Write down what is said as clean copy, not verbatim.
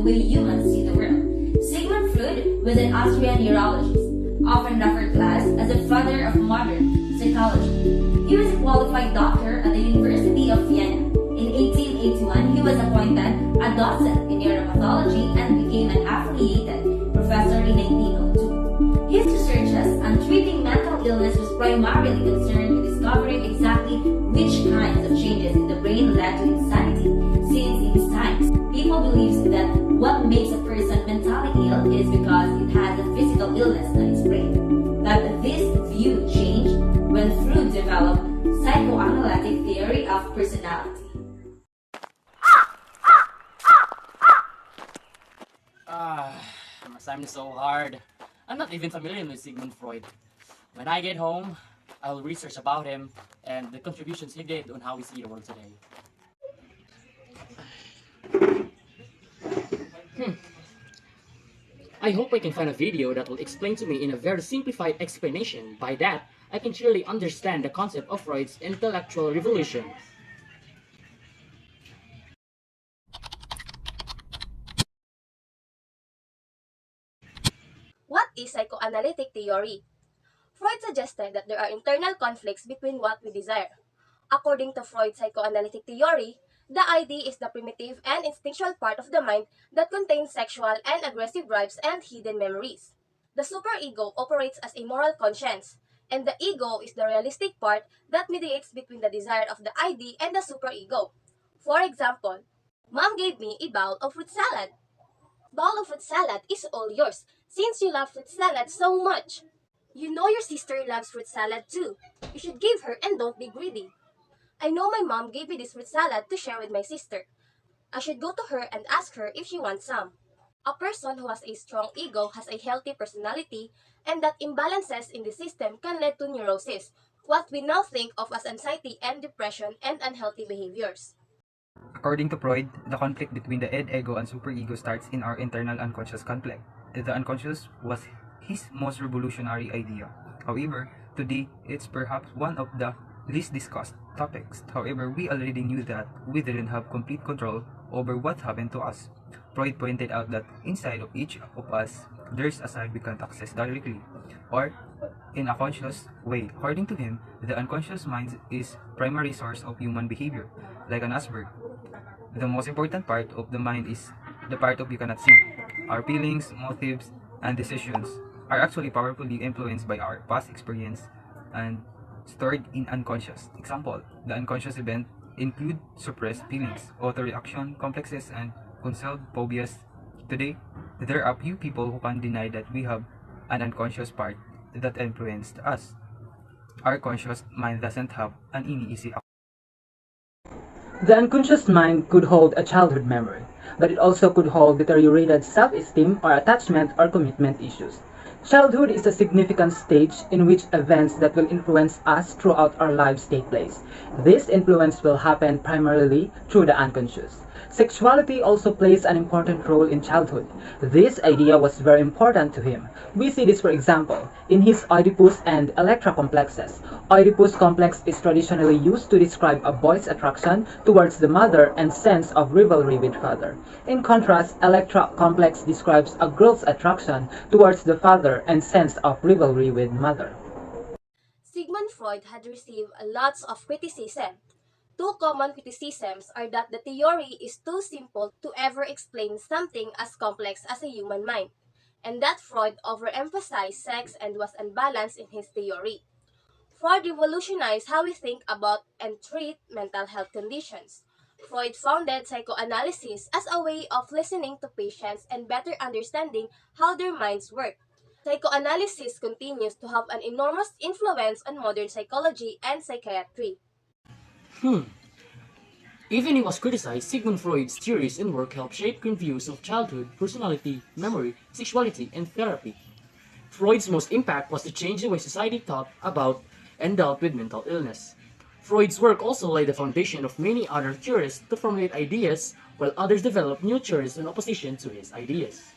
way humans see the world. Sigmund Freud was an Austrian neurologist, often referred to as the father of modern psychology. He was a qualified doctor at the University of Vienna. In 1881, he was appointed a docent in neuropathology and became an affiliated professor in 1902. His researches on treating mental illness was primarily concerned with discovering exactly which kinds of changes in the brain led to insanity. Since in these times, people believed that what makes a person mentally ill is because it has a physical illness in its brain. But this view changed when Freud developed psychoanalytic theory of personality. My assignment is so hard. I'm not even familiar with Sigmund Freud. When I get home, I will research about him and the contributions he did on how we see the world today. I hope I can find a video that will explain to me in a very simplified explanation. By that, I can clearly understand the concept of Freud's intellectual revolution. What is psychoanalytic theory? Freud suggested that there are internal conflicts between what we desire. According to Freud's psychoanalytic theory, the ID is the primitive and instinctual part of the mind that contains sexual and aggressive drives and hidden memories. The superego operates as a moral conscience, and the ego is the realistic part that mediates between the desire of the ID and the superego. For example, Mom gave me a bowl of fruit salad. Bowl of fruit salad is all yours since you love fruit salad so much. You know your sister loves fruit salad too. You should give her and don't be greedy. I know my mom gave me this fruit salad to share with my sister. I should go to her and ask her if she wants some. A person who has a strong ego has a healthy personality, and that imbalances in the system can lead to neurosis, what we now think of as anxiety and depression and unhealthy behaviors. According to Freud, the conflict between the id, ego, and superego starts in our internal unconscious conflict. The unconscious was his most revolutionary idea. However, today it's perhaps one of the least discussed topics. However, we already knew that we didn't have complete control over what happened to us. Freud pointed out that inside of each of us, there's a side we can't access directly, or in a conscious way. According to him, the unconscious mind is primary source of human behavior, like an iceberg. The most important part of the mind is the part of you cannot see. Our feelings, motives, and decisions are actually powerfully influenced by our past experience and stored in unconscious. Example, the unconscious event include suppressed feelings, auto-reaction complexes, and concealed phobias. Today, there are few people who can deny that we have an unconscious part that influenced us. Our conscious mind doesn't have an easy. The unconscious mind could hold a childhood memory, but it also could hold deteriorated self-esteem or attachment or commitment issues. Childhood is a significant stage in which events that will influence us throughout our lives take place. This influence will happen primarily through the unconscious. Sexuality also plays an important role in childhood. This idea was very important to him. We see this, for example, in his Oedipus and Electra complexes. Oedipus complex is traditionally used to describe a boy's attraction towards the mother and sense of rivalry with father. In contrast, Electra complex describes a girl's attraction towards the father and sense of rivalry with mother. Sigmund Freud had received lots of criticism. Two common criticisms are that the theory is too simple to ever explain something as complex as a human mind, and that Freud overemphasized sex and was unbalanced in his theory. Freud revolutionized how we think about and treat mental health conditions. Freud founded psychoanalysis as a way of listening to patients and better understanding how their minds work. Psychoanalysis continues to have an enormous influence on modern psychology and psychiatry. Even he was criticized, Sigmund Freud's theories and work helped shape current views of childhood, personality, memory, sexuality, and therapy. Freud's most impact was to change the way society thought about and dealt with mental illness. Freud's work also laid the foundation of many other theorists to formulate ideas, while others developed new theories in opposition to his ideas.